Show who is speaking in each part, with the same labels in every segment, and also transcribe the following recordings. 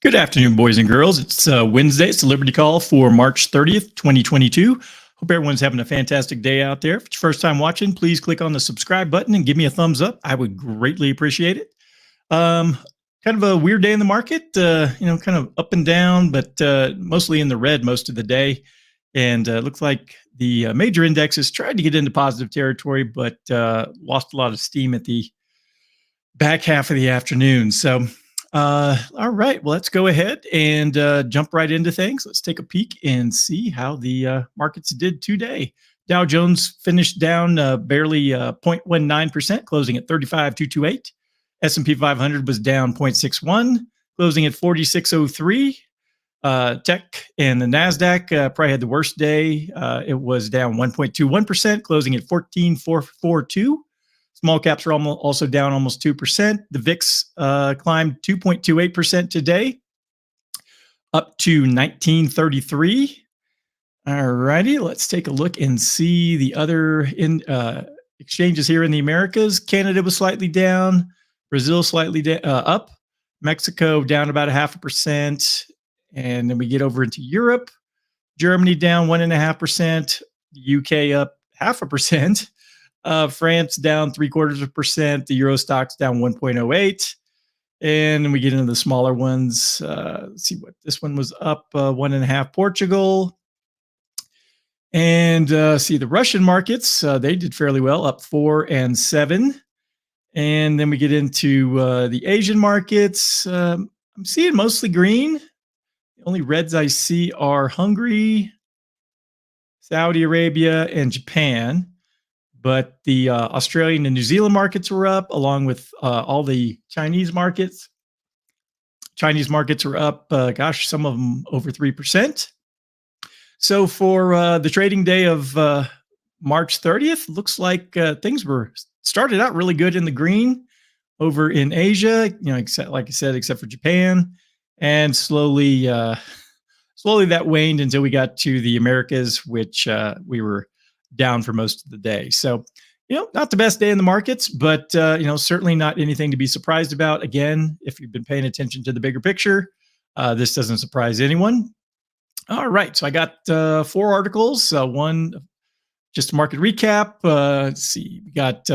Speaker 1: Good afternoon, boys and girls. It's Wednesday. It's the Liberty Call for March 30th, 2022. Hope everyone's having a fantastic day out there. If it's your first time watching, please click on the subscribe button and give me a thumbs up. I would greatly appreciate it. Kind of a weird day in the market, kind of up and down, but mostly in the red most of the day. And looks like the major indexes tried to get into positive territory, but lost a lot of steam at the back half of the afternoon. So, all right, well, let's go ahead and jump right into things. Let's take a peek and see how the markets did today. Dow Jones finished down barely 0.19%, closing at 35,228. S&P 500 was down 0.61, closing at 4603. Tech and the NASDAQ probably had the worst day. It was down 1.21%, closing at 14,442. Small caps are also down almost 2%. The VIX climbed 2.28% today, up to 1933. All righty, let's take a look and see the other exchanges here in the Americas. Canada was slightly down. Brazil slightly up. Mexico down about 0.5%. And then we get over into Europe. Germany down 1.5%. The UK up 0.5%. France down 0.75%. The Euro Stoxx down 1.08. And then we get into the smaller ones. Let's see what this one was up 1.5%. Portugal. And see the Russian markets. They did fairly well, up 4 and 7. And then we get into the Asian markets. I'm seeing mostly green. The only reds I see are Hungary, Saudi Arabia, and Japan. But the Australian and New Zealand markets were up, along with all the Chinese markets. Chinese markets are up, some of them over 3%. So for the trading day of March 30th, looks like things were started out really good in the green over in Asia, except for Japan, and slowly that waned until we got to the Americas, which we were down for most of the day. So, not the best day in the markets, but certainly not anything to be surprised about. Again, if you've been paying attention to the bigger picture, this doesn't surprise anyone. All right, so I got 4 articles. One, just a market recap. Let's see, we got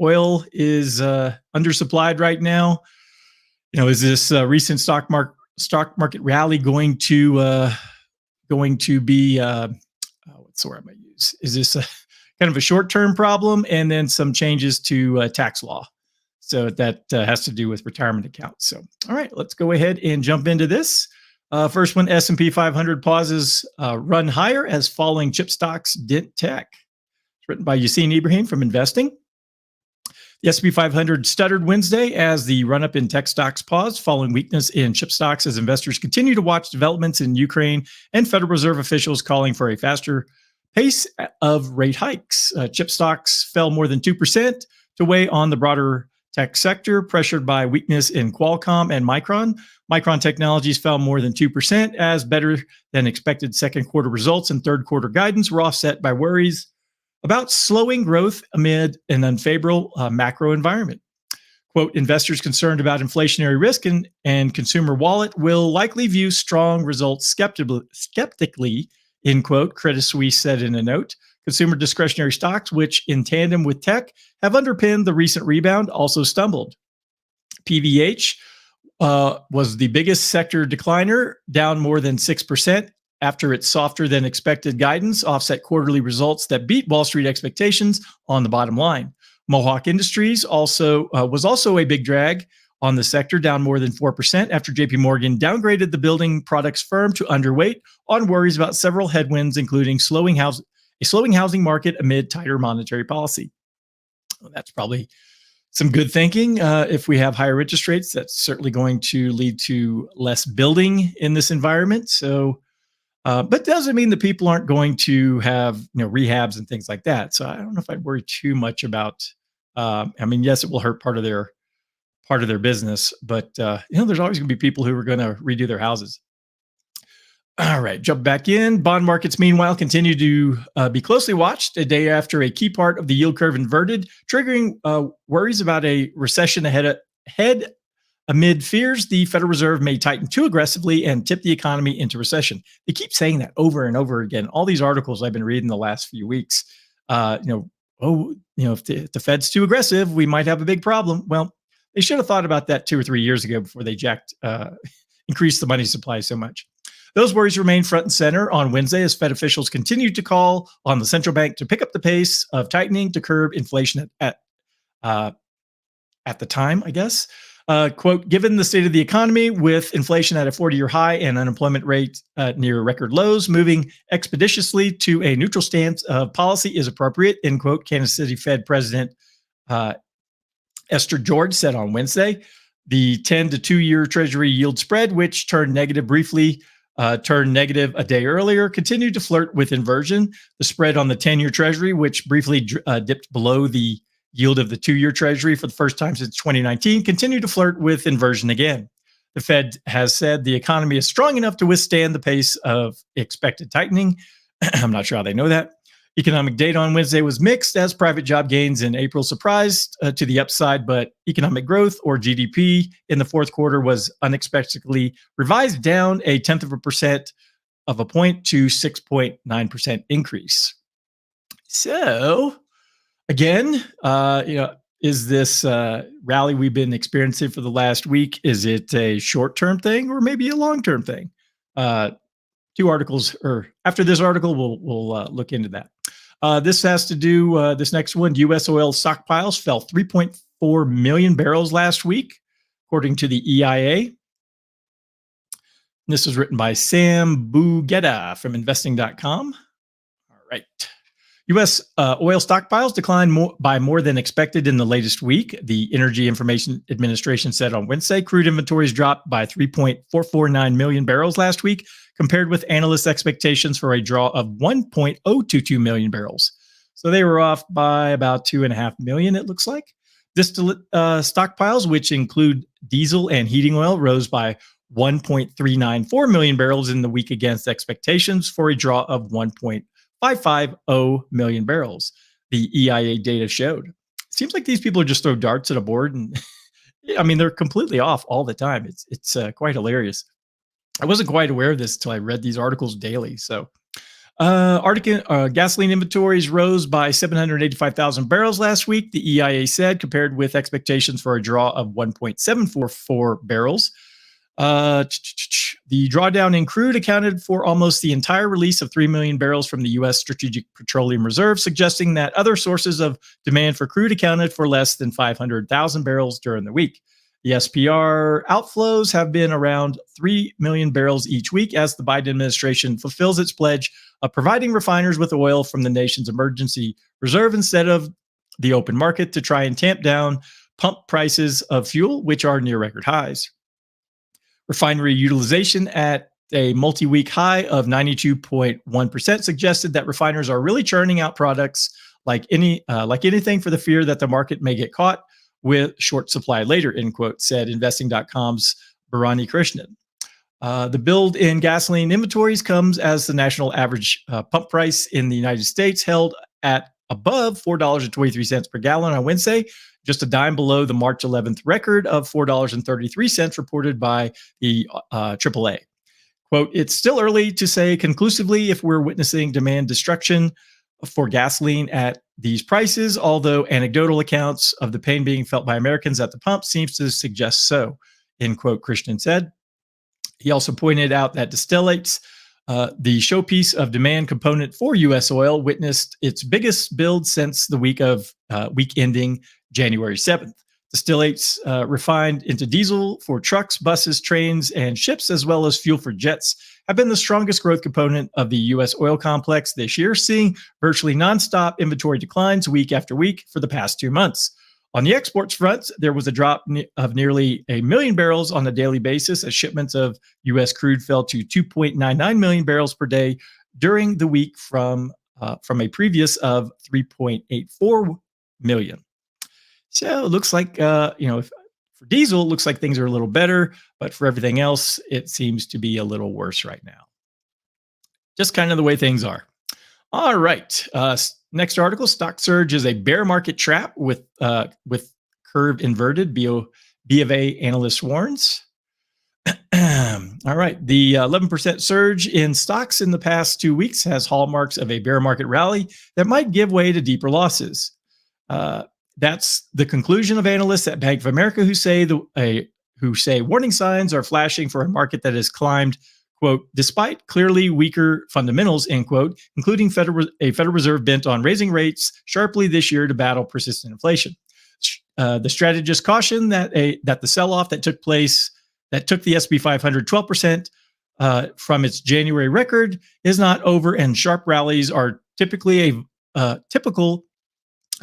Speaker 1: oil is undersupplied right now. Is this recent stock market rally going to be what's the word I might use? Is this kind of a short-term problem, and then some changes to tax law? So that has to do with retirement accounts. So, all right, let's go ahead and jump into this. First one, S&P 500 pauses run higher as falling chip stocks dent tech. It's written by Yassine Ibrahim from Investing. The S&P 500 stuttered Wednesday as the run-up in tech stocks paused following weakness in chip stocks as investors continue to watch developments in Ukraine and Federal Reserve officials calling for a faster pace of rate hikes. Chip stocks fell more than 2% to weigh on the broader tech sector, pressured by weakness in Qualcomm and Micron. Micron Technologies fell more than 2% as better than expected second quarter results and third quarter guidance were offset by worries about slowing growth amid an unfavorable macro environment. Quote, investors concerned about inflationary risk and consumer wallet will likely view strong results skeptically, end quote, Credit Suisse said in a note. Consumer discretionary stocks, which in tandem with tech have underpinned the recent rebound, also stumbled. PVH was the biggest sector decliner, down more than 6%. After its softer than expected guidance offset quarterly results that beat Wall Street expectations on the bottom line. Mohawk Industries was also a big drag on the sector, down more than 4% after JP Morgan downgraded the building products firm to underweight on worries about several headwinds, including a slowing housing market amid tighter monetary policy. Well, that's probably some good thinking. If we have higher interest rates, that's certainly going to lead to less building in this environment. So, but doesn't mean that people aren't going to have rehabs and things like that. So I don't know if I'd worry too much about. Yes, it will hurt part of their business, but there's always going to be people who are going to redo their houses. All right, jump back in. Bond markets, meanwhile, continue to be closely watched a day after a key part of the yield curve inverted, triggering worries about a recession ahead amid fears the Federal Reserve may tighten too aggressively and tip the economy into recession. They keep saying that over and over again. All these articles I've been reading the last few weeks, if the Fed's too aggressive, we might have a big problem. Well, they should have thought about that 2 or 3 years ago before they increased the money supply so much. Those worries remain front and center on Wednesday as Fed officials continued to call on the central bank to pick up the pace of tightening to curb inflation at the time, I guess. Quote, given the state of the economy with inflation at a 40-year high and unemployment rate near record lows, moving expeditiously to a neutral stance of policy is appropriate, end quote, Kansas City Fed President Esther George said on Wednesday. The 10 to 2-year Treasury yield spread, which turned negative briefly, turned negative a day earlier, continued to flirt with inversion. The spread on the 10-year Treasury, which briefly dipped below the yield of the 2-year Treasury for the first time since 2019, continued to flirt with inversion again. The Fed has said the economy is strong enough to withstand the pace of expected tightening. I'm not sure how they know that. Economic data on Wednesday was mixed as private job gains in April surprised to the upside, but economic growth, or GDP, in the fourth quarter was unexpectedly revised down 0.1% of a point to 6.9% increase. So, again, is this rally we've been experiencing for the last week, is it a short-term thing or maybe a long-term thing? Two articles, or after this article, we'll look into that. This has to do, this next one, U.S. oil stockpiles fell 3.4 million barrels last week, according to the EIA. This was written by Sam Bugetta from investing.com. All right. U.S. Oil stockpiles declined by more than expected in the latest week. The Energy Information Administration said on Wednesday, crude inventories dropped by 3.449 million barrels last week, compared with analysts' expectations for a draw of 1.022 million barrels. So they were off by about 2.5 million, it looks like. Distillate stockpiles, which include diesel and heating oil, rose by 1.394 million barrels in the week against expectations for a draw of 1.550 million barrels, the EIA data showed. It seems like these people just throw darts at a board, and I mean, they're completely off all the time. It's quite hilarious. I wasn't quite aware of this until I read these articles daily. So, gasoline inventories rose by 785,000 barrels last week, the EIA said, compared with expectations for a draw of 1.744 barrels. The drawdown in crude accounted for almost the entire release of 3 million barrels from the U.S. Strategic Petroleum Reserve, suggesting that other sources of demand for crude accounted for less than 500,000 barrels during the week. The SPR outflows have been around 3 million barrels each week as the Biden administration fulfills its pledge of providing refiners with oil from the nation's emergency reserve instead of the open market to try and tamp down pump prices of fuel, which are near record highs. Refinery utilization at a multi-week high of 92.1% suggested that refiners are really churning out products like anything for the fear that the market may get caught with short supply later, end quote, said investing.com's Bharani Krishnan. The build in gasoline inventories comes as the national average pump price in the United States held at above $4.23 per gallon on Wednesday, just a dime below the March 11th record of $4.33 reported by the AAA. Quote, it's still early to say conclusively if we're witnessing demand destruction for gasoline at these prices, although anecdotal accounts of the pain being felt by Americans at the pump seems to suggest so, end quote, Krishnan said. He also pointed out that distillates, the showpiece of demand component for U.S. oil, witnessed its biggest build since the week ending January 7th. Distillates refined into diesel for trucks, buses, trains, and ships, as well as fuel for jets, have been the strongest growth component of the U.S. oil complex this year, seeing virtually nonstop inventory declines week after week for the past 2 months. On the exports front, there was a drop of nearly 1 million barrels on a daily basis as shipments of U.S. crude fell to 2.99 million barrels per day during the week from a previous of 3.84 million. So it looks like, for diesel, it looks like things are a little better, but for everything else, it seems to be a little worse right now. Just kind of the way things are. All right. Next article, stock surge is a bear market trap with curve inverted, BofA analyst warns. All right. The 11% surge in stocks in the past 2 weeks has hallmarks of a bear market rally that might give way to deeper losses. That's the conclusion of analysts at Bank of America who say warning signs are flashing for a market that has climbed, quote, despite clearly weaker fundamentals, end quote, including a Federal Reserve bent on raising rates sharply this year to battle persistent inflation. The strategists caution that the sell-off that took the S&P 500 12% from its January record is not over, and sharp rallies are typical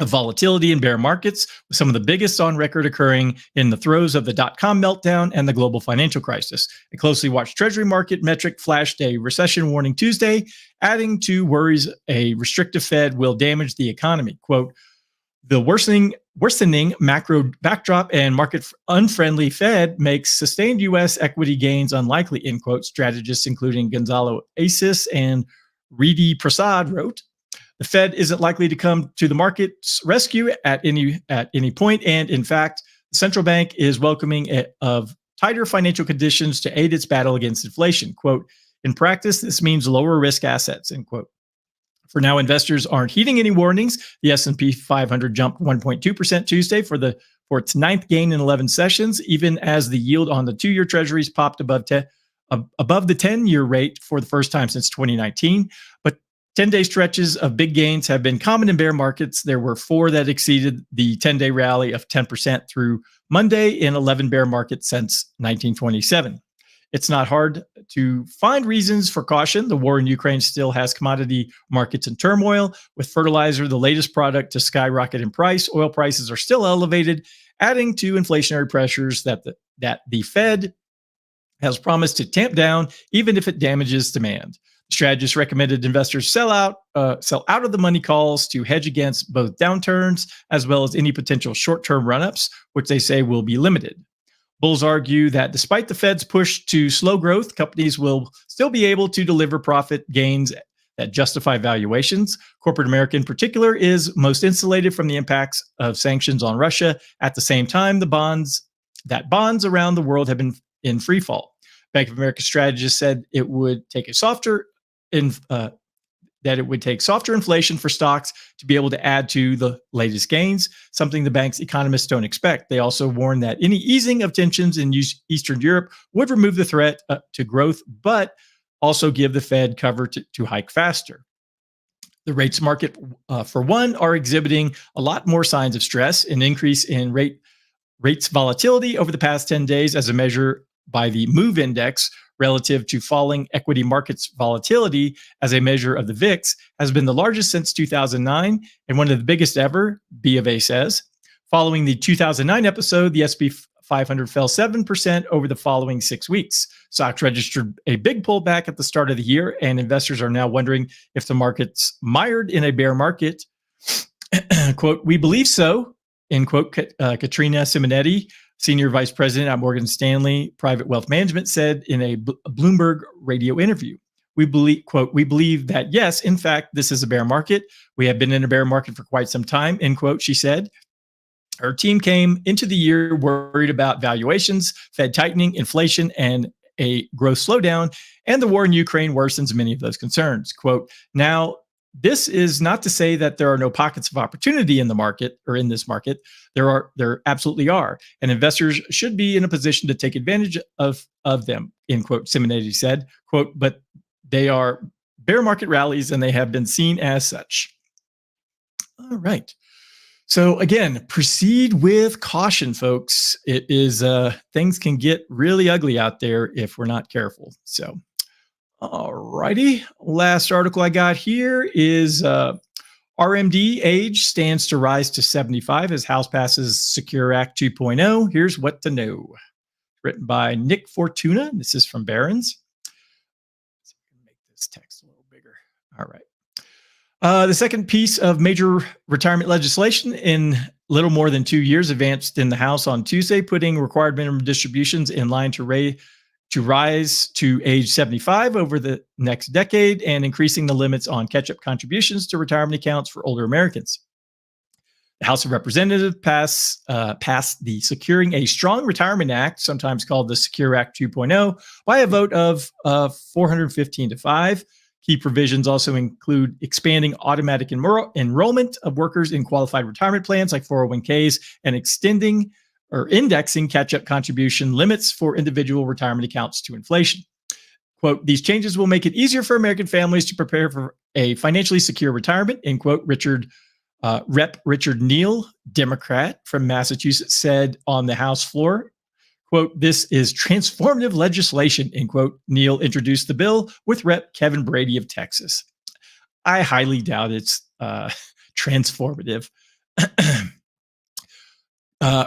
Speaker 1: of volatility in bear markets, with some of the biggest on record occurring in the throes of the dot-com meltdown and the global financial crisis. A closely watched Treasury market metric flashed a recession warning Tuesday, adding to worries a restrictive Fed will damage the economy. Quote, the worsening macro backdrop and market-unfriendly Fed makes sustained U.S. equity gains unlikely, end quote, strategists including Gonzalo Asis and Reedy Prasad wrote. The Fed isn't likely to come to the market's rescue at any point, and in fact, the central bank is welcoming of tighter financial conditions to aid its battle against inflation. Quote, in practice, this means lower risk assets, end quote. For now, investors aren't heeding any warnings. The S&P 500 jumped 1.2% Tuesday for its ninth gain in 11 sessions, even as the yield on the 2-year treasuries popped above the 10-year rate for the first time since 2019. But 10-day stretches of big gains have been common in bear markets. There were 4 that exceeded the 10-day rally of 10% through Monday in 11 bear markets since 1927. It's not hard to find reasons for caution. The war in Ukraine still has commodity markets in turmoil. With fertilizer, the latest product to skyrocket in price, oil prices are still elevated, adding to inflationary pressures that the Fed has promised to tamp down, even if it damages demand. Strategists recommended investors sell out of the money calls to hedge against both downturns as well as any potential short-term run-ups, which they say will be limited. Bulls argue that despite the Fed's push to slow growth, companies will still be able to deliver profit gains that justify valuations. Corporate America in particular is most insulated from the impacts of sanctions on Russia. At the same time, bonds around the world have been in free fall. Bank of America strategist said it would take softer inflation for stocks to be able to add to the latest gains, something the bank's economists don't expect. They also warn that any easing of tensions in Eastern Europe would remove the threat to growth, but also give the Fed cover to hike faster. The rates market, for one, are exhibiting a lot more signs of stress. An increase in rates volatility over the past 10 days as a measure by the MOVE index relative to falling equity markets volatility as a measure of the VIX has been the largest since 2009 and one of the biggest ever, BofA says. Following the 2009 episode, the S&P 500 fell 7% over the following 6 weeks. Stocks registered a big pullback at the start of the year, and investors are now wondering if the market's mired in a bear market. Quote, we believe so, end quote, Katrina Simonetti, Senior Vice President at Morgan Stanley Private Wealth Management, said in a Bloomberg radio interview. We believe, quote, we believe that, yes, in fact, this is a bear market. We have been in a bear market for quite some time, end quote, she said. Her team came into the year worried about valuations, Fed tightening, inflation, and a growth slowdown, and the war in Ukraine worsens many of those concerns. Quote, now, this is not to say that there are no pockets of opportunity in the market or in this market. There absolutely are. And investors should be in a position to take advantage of them, end quote, Simonetti said, quote, but they are bear market rallies and they have been seen as such. All right. So again, proceed with caution, folks. It is, things can get really ugly out there if we're not careful. So, all righty. Last article I got here is RMD age stands to rise to 75 as House passes Secure Act 2.0. Here's what to know. Written by Nick Fortuna. This is from Barron's. Let's make this text a little bigger. All right. The second piece of major retirement legislation in little more than 2 years advanced in the House on Tuesday, putting required minimum distributions in line to rise to age 75 over the next decade and increasing the limits on catch-up contributions to retirement accounts for older Americans. The House of Representatives passed the Securing a Strong Retirement Act, sometimes called the Secure Act 2.0, by a vote of 415 to 5. Key provisions also include expanding automatic enrollment of workers in qualified retirement plans like 401ks and extending or indexing catch-up contribution limits for individual retirement accounts to inflation. Quote, these changes will make it easier for American families to prepare for a financially secure retirement, end quote. Rep. Richard Neal, Democrat from Massachusetts, said on the House floor, quote, this is transformative legislation, end quote. Neal introduced the bill with Rep. Kevin Brady of Texas. I highly doubt it's transformative.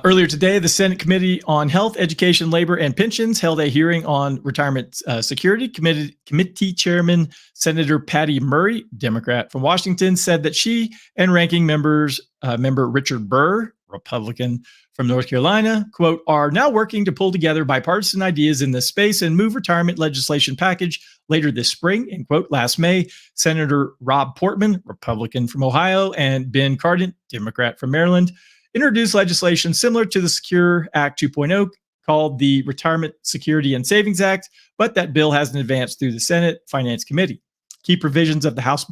Speaker 1: Earlier today, the Senate Committee on Health, Education, Labor, and Pensions held a hearing on retirement security. Committee Chairman Senator Patty Murray, Democrat from Washington, said that she and ranking member Richard Burr, Republican from North Carolina, quote, are now working to pull together bipartisan ideas in this space and move retirement legislation package later this spring, end quote. Last May, Senator Rob Portman, Republican from Ohio, and Ben Cardin, Democrat from Maryland, introduced legislation similar to the Secure Act 2.0 called the Retirement Security and Savings Act, but that bill hasn't advanced through the Senate Finance Committee. Key provisions of the House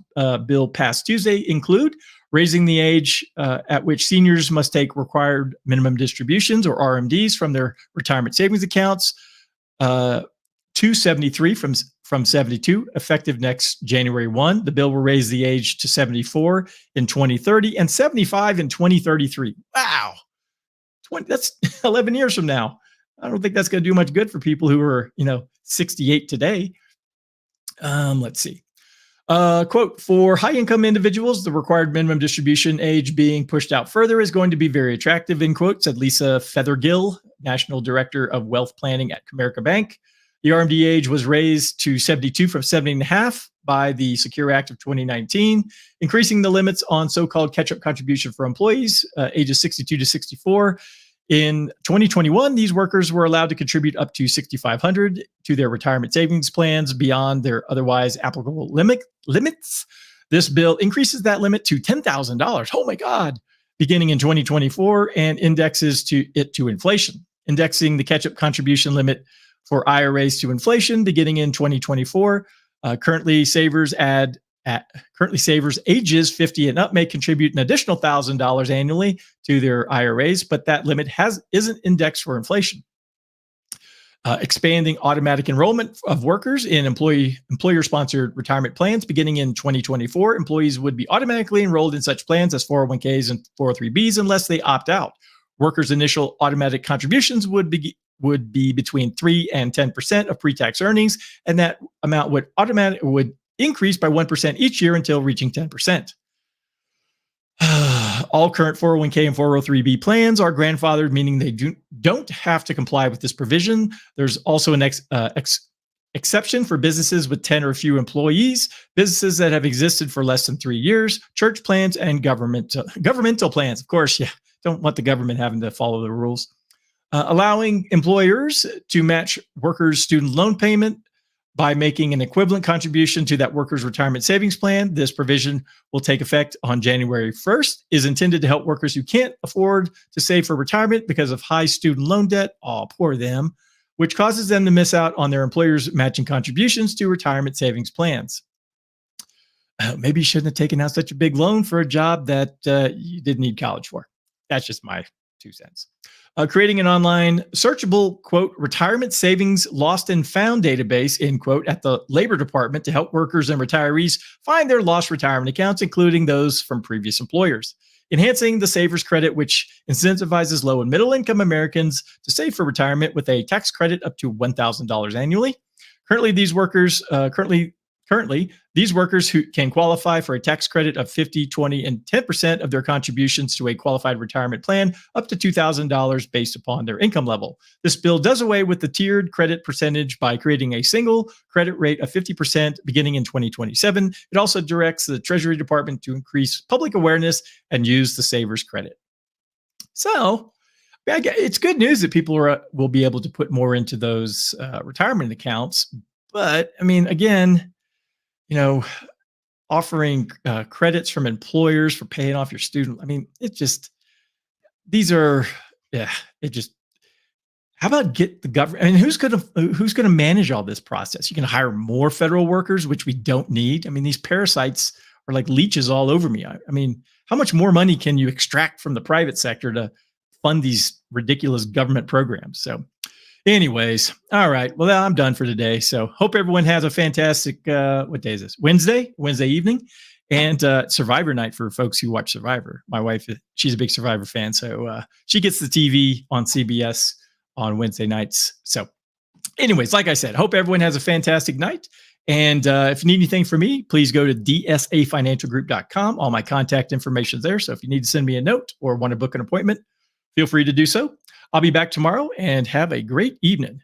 Speaker 1: bill passed Tuesday include raising the age at which seniors must take required minimum distributions or RMDs from their retirement savings accounts to 73 from 72, effective next January 1. The bill will raise the age to 74 in 2030 and 75 in 2033. Wow. That's 11 years from now. I don't think that's going to do much good for people who are, 68 today. Let's see. Quote, for high-income individuals, the required minimum distribution age being pushed out further is going to be very attractive, end quote, said Lisa Fethergill, National Director of Wealth Planning at Comerica Bank. The RMD age was raised to 72 from 70 and a half by the Secure Act of 2019, increasing the limits on so-called catch-up contribution for employees, ages 62 to 64. In 2021, these workers were allowed to contribute up to $6,500 to their retirement savings plans beyond their otherwise applicable limits. This bill increases that limit to $10,000. Oh my God! Beginning in 2024 and indexes it to inflation, indexing the catch-up contribution limit for IRAs to inflation beginning in 2024. Currently, savers ages 50 and up may contribute an additional $1,000 annually to their IRAs, but that limit isn't indexed for inflation. Expanding automatic enrollment of workers in employer-sponsored retirement plans beginning in 2024. Employees would be automatically enrolled in such plans as 401ks and 403bs unless they opt out. Workers' initial automatic contributions would be between 3 and 10% of pre-tax earnings, and that amount would increase by 1% each year until reaching 10%. All current 401k and 403b plans are grandfathered, meaning they don't have to comply with this provision. There's also an exception for businesses with 10 or fewer employees, businesses that have existed for less than 3 years, church plans, and governmental plans. Of course, don't want the government having to follow the rules. Allowing employers to match workers' student loan payment by making an equivalent contribution to that workers' retirement savings plan. This provision will take effect on January 1st, is intended to help workers who can't afford to save for retirement because of high student loan debt, poor them, which causes them to miss out on their employer's matching contributions to retirement savings plans. Maybe you shouldn't have taken out such a big loan for a job that you didn't need college for. That's just my 2 cents. Creating an online searchable, quote, retirement savings lost and found database, end quote, at the Labor Department to help workers and retirees find their lost retirement accounts, including those from previous employers. Enhancing the Savers Credit, which incentivizes low and middle income Americans to save for retirement with a tax credit up to $1,000 annually. Currently, these workers who can qualify for a tax credit of 50, 20, and 10% of their contributions to a qualified retirement plan up to $2,000 based upon their income level. This bill does away with the tiered credit percentage by creating a single credit rate of 50% beginning in 2027. It also directs the Treasury Department to increase public awareness and use the Savers Credit. So it's good news that people will be able to put more into those retirement accounts. But I mean, again, offering credits from employers for paying off your student. I mean, it just these are, yeah, it just, how about get the government? I mean, who's gonna manage all this process? You can hire more federal workers, which we don't need. I mean, these parasites are like leeches all over me. I mean, how much more money can you extract from the private sector to fund these ridiculous government programs? So, anyways, all right. Well, I'm done for today. So, hope everyone has a fantastic. What day is this? Wednesday evening, and Survivor night for folks who watch Survivor. My wife, she's a big Survivor fan, so she gets the TV on CBS on Wednesday nights. So, anyways, like I said, hope everyone has a fantastic night. And if you need anything from me, please go to dsafinancialgroup.com. All my contact information is there. So if you need to send me a note or want to book an appointment, feel free to do so. I'll be back tomorrow, and have a great evening.